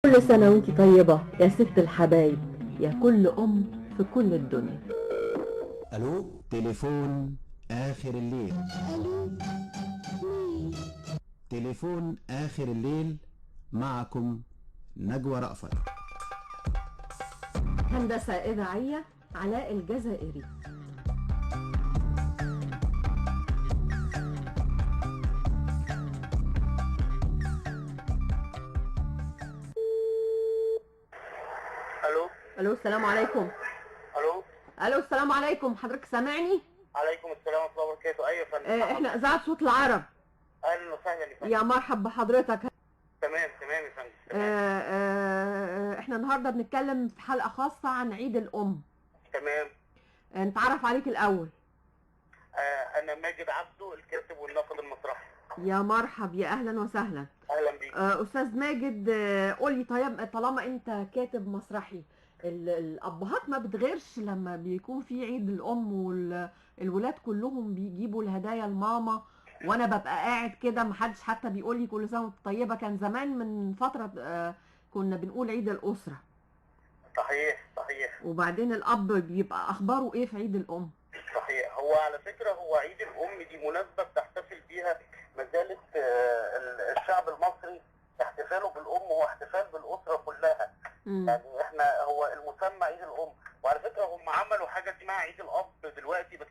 كل سنة وانتي طيبة يا ست الحبايب، يا كل أم في كل الدنيا. الو، تليفون اخر الليل. الو، مين؟ تليفون اخر الليل، معكم نجوى رأفت. هندسة إذاعية علاء الجزائري. الو. ألو، السلام عليكم. الو. ألو، السلام عليكم، حضرتك سامعني؟ عليكم السلام ورحمه الله وبركاته. ايوه يا فندم. احنا إذاعة صوت العرب. اهلا وسهلا يا فندم. يا مرحب بحضرتك. تمام تمام يا فندم. تمام. احنا النهاردة بنتكلم في حلقة خاصة عن عيد الأم. تمام. نتعرف عليك الأول. انا ماجد عبده، الكاتب والناقد المسرحي. يا مرحب، يا أهلا وسهلا. اهلا بيك. أستاذ ماجد، قولي طيب، طالما أنت كاتب مسرحي، الأبهات ما بتغيرش لما بيكون في عيد الأم والولاد كلهم بيجيبوا الهدايا لماما، وأنا ببقى قاعد كده محدش حتى بيقولي كل سنة وأنت طيبة؟ كان زمان من فترة كنا بنقول عيد الأسرة. صحيح صحيح. وبعدين الأب بيبقى أخباره إيه في عيد الأم؟ صحيح. هو على فكره هو عيد الام دي مناسبه بتحتفل بيها ما زالت الشعب المصري احتفاله بالام هو احتفال بالاسره كلها. يعني احنا هو المسمى عيد الام، وعلى فكره هم عملوا حاجه اسمها عيد الاب دلوقتي، بس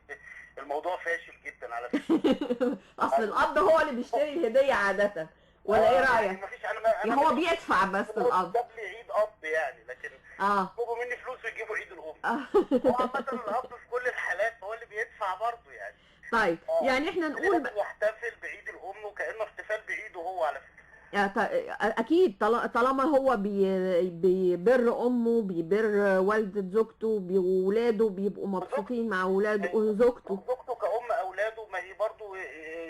الموضوع فاشل جدا على فكره. أصل الأب هو اللي بيشتري الهدية عادة، ولا إيه يعني رأيك؟ مفيش انا هو بيدفع بس الأب. جاب لي عيد اب يعني، لكن يطلبوا مني فلوس ويجيبوا عيد الام. هو عامة الاب في كل الحالات هو اللي بيدفع برضه يعني. طيب يعني احنا نقول لازم يحتفل بعيد الام وكانه احتفال بعيده هو على فكره. اكيد طالما هو بيبر امه، بيبر والدة زوجته، وولاده بيبقوا مبسوطين مع ولاده وزوجته. زوجته كأم اولاده، ما هي برضه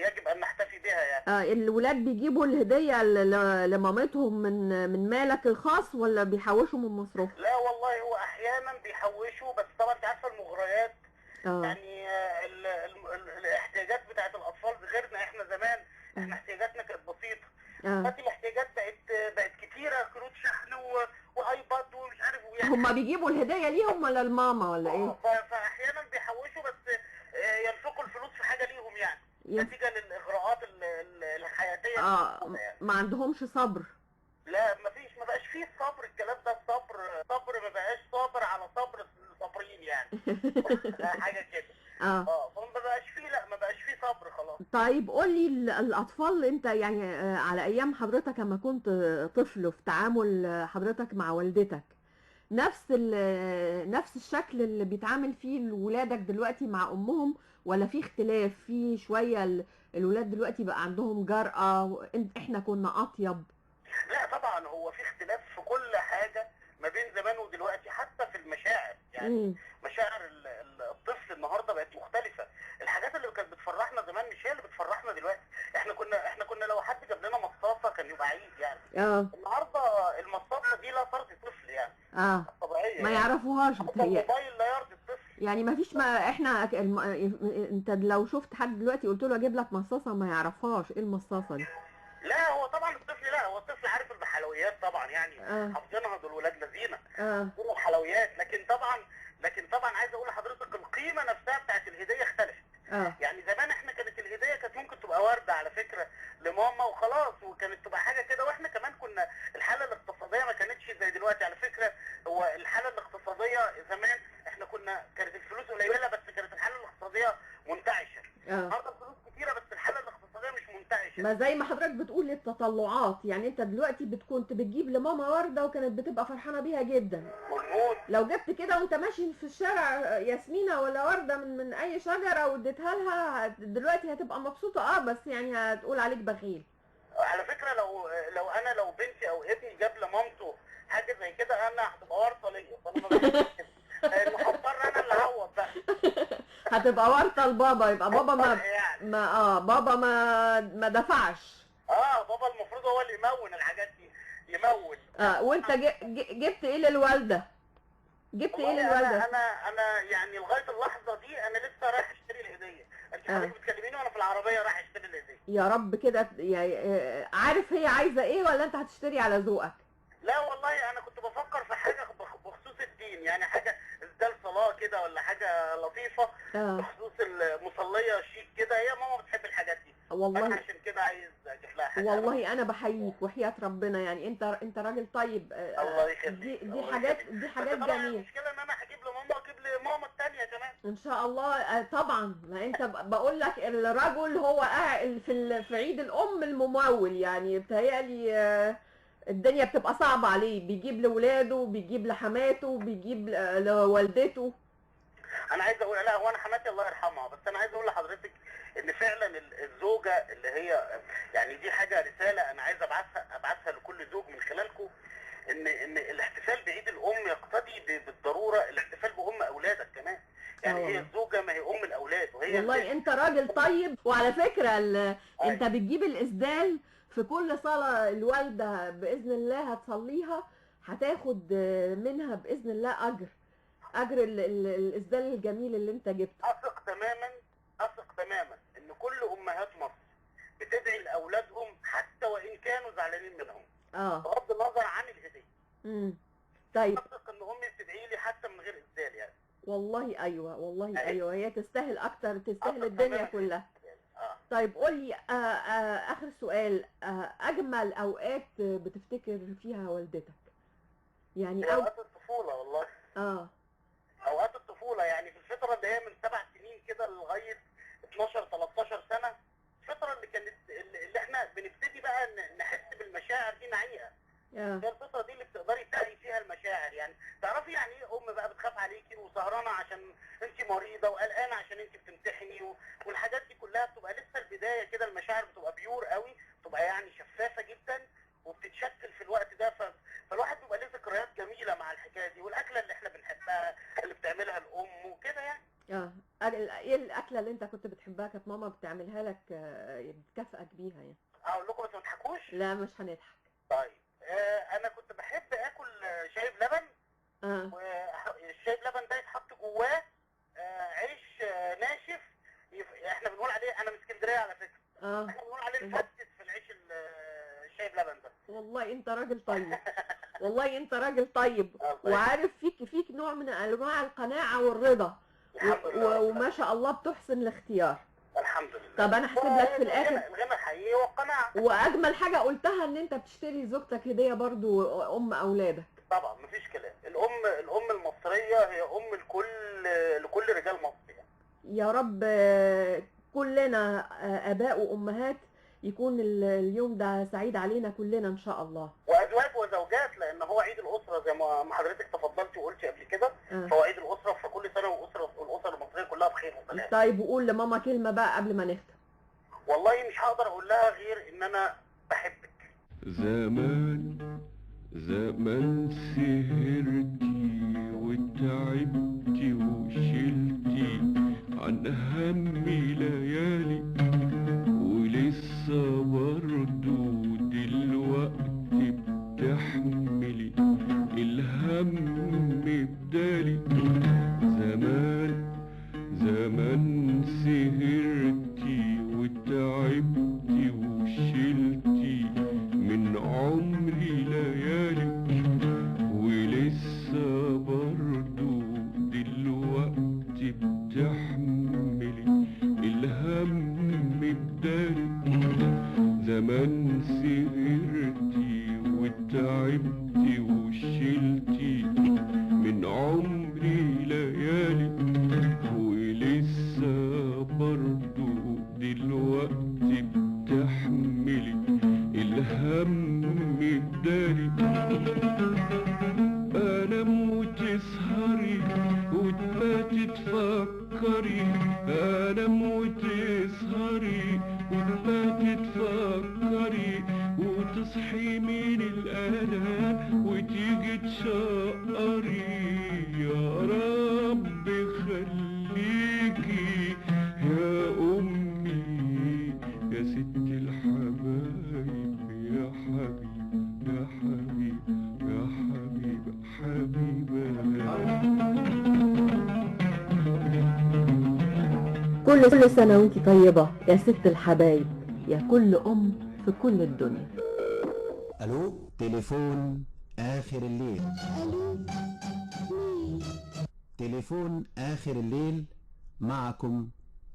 يجب ان نحتفي بها يعني. الولاد بيجيبوا الهدية لمامتهم من مالك الخاص، ولا بيحوشوا من مصروف؟ لا والله هو احيانا بيحوشوا، بس طبعا انت عارفه المغريات. اه يعني الاحتياجات بتاعت الاطفال غيرنا احنا زمان. احنا احتياجاتنا كانت بسيطه. دلوقتي الاحتياجات بقت كتيره، كروت شحن وايباد ومش عارف يعني. هما بيجيبوا الهدية ليهم ولا الماما ولا ايه؟ فاحيانا بيحوشوا، بس ينفقوا الفلوس في حاجه ليهم يعني، نتيجه للاغراءات الحياتيه يعني. ما عندهمش صبر. لا ما بقاش فيه صبر. الكلام ده صبر ما بقاش صابر على صبر الصابرين يعني. حاجه كده. فما بقاش فيه، لا ما بقاش فيه صبر خلاص. طيب قولي الاطفال، انت يعني على ايام حضرتك لما كنت طفل، في تعامل حضرتك مع والدتك، نفس الشكل اللي بيتعامل فيه ولادك دلوقتي مع امهم، ولا في اختلاف في شوية؟ الولاد دلوقتي بقى عندهم جرأة، احنا كنا اطيب. لا طبعا هو في اختلاف في كل حاجه ما بين زمان ودلوقتي، حتى في المشاعر يعني. مشاعر الطفل النهارده بقت مختلفه. الحاجات اللي كانت بتفرحنا زمان مش هي اللي بتفرحنا دلوقتي. احنا كنا لو حد جاب لنا مصاصه كان يبقى عيد يعني. النهارده المصاصه دي لا ترضي الطفل يعني. طبيعيه ما يعني. يعرفوهاش بتهيألي. الموبايل لا يرضي الطفل يعني ما فيش، ما احنا انت لو شفت حد دلوقتي قلت له اجيب لك مصاصه ما يعرفهاش ايه المصاصه دي. لا هو طبعا الطفل، لا هو الطفل عارف الحلويات طبعا يعني. حافظينها دول ولاد لذينه. دول الحلويات، لكن طبعا عايز اقول لحضرتك القيمه نفسها بتاعت الهديه اختلفت. يعني زمان احنا كانت الهديه كانت ممكن تبقى ورده على فكره لماما وخلاص، وكانت تبقى حاجه كده. واحنا كمان كنا الحاله الاقتصاديه ما كانتش زي دلوقتي على فكره. هو الحاله الاقتصاديه زمان كانت الفلوس قليله، بس كانت الحاله الاقتصاديه منتعشه. النهارده الفلوس كتيره بس الحاله الاقتصاديه مش منتعشه. ما زي ما حضرتك بتقول التطلعات، يعني انت دلوقتي كنت بتجيب لماما ورده وكانت بتبقى فرحانه بيها جدا. مظبوط. لو جبت كده وانت ماشي في الشارع ياسمينه ولا ورده من اي شجره واديتها لها دلوقتي هتبقى مبسوطه، بس يعني هتقول عليك بخيل. على فكره لو بنتي او ابني جاب لمامته حاجه زي كده انا هتبقى ورطه ليا، فانا ما بحبش كده. اللي هضطر انا اللي اعوض بقى. هتبقى ورطه لبابا، يبقى بابا يعني. بابا ما دفعش. بابا المفروض هو اللي يمون الحاجات دي، يمون. وانت جبت ايه للوالده؟ انا يعني لغايه اللحظه دي انا لسه رايح اشتري الهديه. انت حضرتك بتكلميني وانا في العربيه رايح اشتري الهديه. يا رب كده يعني عارف هي عايزه ايه، ولا انت هتشتري على ذوقك؟ لا والله ولا حاجه لطيفه بخصوص المصليه شيك كده، هي ماما بتحب الحاجات دي والله، عشان كده عايز اجيب لها حاجه. والله انا بحييك وحياة ربنا، يعني انت راجل طيب. الله يخليك. دي حاجات جميله. المشكله ان انا هجيب لماما واجيب لماما الثانيه كمان ان شاء الله. طبعا، ما انت بقول لك الرجل هو في عيد الام الممول، يعني بتهيألي الدنيا بتبقى صعبة عليه، بيجيب لولاده، بيجيب لحماته، بيجيب لوالدته. انا عايز اقول، لا هو انا حماتي الله يرحمها، بس انا عايز اقول لحضرتك ان فعلا الزوجه اللي هي يعني دي حاجه رساله انا عايز ابعثها لكل زوج من خلالكم، ان الاحتفال بعيد الام يقتضي بالضروره الاحتفال بام اولادك كمان. يعني هي الزوجه ما هي ام الاولاد، وهي والله انت راجل طيب. وعلى فكره انت بتجيب الاسدال في كل صلاه الوالده باذن الله هتصليها، هتاخد منها باذن الله اجر الاسدال الجميل اللي انت جبته. اثق تماما ان كل امهات مصر بتدعي لاولادهم حتى وان كانوا زعلانين منهم، بغض النظر عن الهديه. طيب، اثق ان امي بتدعي لي حتى من غير اسدال يعني. والله ايوه، والله ايوه، هي تستاهل اكتر، تستاهل الدنيا كلها. طيب قول لي اخر سؤال، اجمل اوقات بتفتكر فيها والدتك يعني؟ اوقات الطفوله والله. اوقات الطفوله، يعني في الفتره اللي هي من 7 سنين كده لغايه 12 13 سنه، الفتره اللي كانت اللي احنا بنبتدي بقى نحس بالمشاعر دي، نعيها. هي الفتره دي اللي بتقدري تعي فيها المشاعر، يعني تعرفي يعني ايه ام بقى بتخاف عليكي وسهرانه عشان انت مريضه وقلقانه عشان انت بتمتحني والحاجات دي كلها بتبقى لسه البدايه كده، المشاعر بتبقى بيور قوي، بتبقى يعني شفافه جدا وبتتشكل في الوقت ده، فالواحد بيبقى له ذكريات جميله مع الحكايه دي، والاكله اللي احنا بنحبها اللي بتعملها الام وكده يعني. ايه الاكله اللي انت كنت بتحبها كانت ماما بتعملها لك بتكافئك بيها يعني؟ اقول لكم بس ما تضحكوش. لا مش هنضحك. طيب انا كنت بحب اكل شاي بلبن. والشاي بلبن ده يتحط جواه عيش ناشف، احنا بنقول عليه، انا من اسكندريه على فكره، احنا بنقول عليه المفتت في العيش الشاي بلبن ده. والله انت راجل طيب. والله انت راجل طيب، وعارف فيك نوع من انواع القناعه والرضا، وما شاء الله بتحسن الاختيار. الحمد لله. طب انا هسيب لك في الاخر الغنى الحقيقي والقناعه. واجمل حاجه قلتها ان انت بتشتري زوجتك هديه برضو ام اولادك. طبعا مفيش كلام، الام المصريه هي ام لكل رجال مصر يعني. يا رب كلنا اباء وامهات يكون اليوم ده سعيد علينا كلنا ان شاء الله، وازواج وزوجات، لان هو عيد الاسره زي ما حضرتك تفضلتي وقلتي قبل كده. فهو عيد الاسره، فكل سنه والاسر المصريه كلها بخير وسلام. طيب وقول لماما كلمه بقى قبل ما نختم. والله مش هقدر اقول لها غير ان انا بحبك. زمان سهرتي وتعبتي وشلتي عن همي ليالي، ولسه برضو دلوقتي بتحملي الهم بدالي. زمان سهرتي وتعبتي وشلتي من عمري ليالي، ولسه برضو دلوقتي بتحملي الهم بدالي. زمان سهرتي وتعبتي وشلتي من عمري ليالي، ولسه برضو دلوقتي بتحملي الهم بدالي. انام وتسهري وتباتي تفكري، انام وتسهري وتباتي تفكري، وتصحي من الانام وتيجي تشقري. يا رب خليكي يا امي يا ست الحبايب، يا حبيب يا حبيب يا حبيب حبيبة. كل سنة وانت طيبة يا ست الحبايب، يا كل ام في كل الدنيا. الو، تليفون اخر الليل. الو، مين؟ تليفون آخر الليل معكم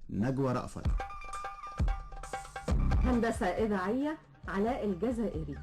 نجوى رأفت. هندسة إذاعية علاء الجزائري.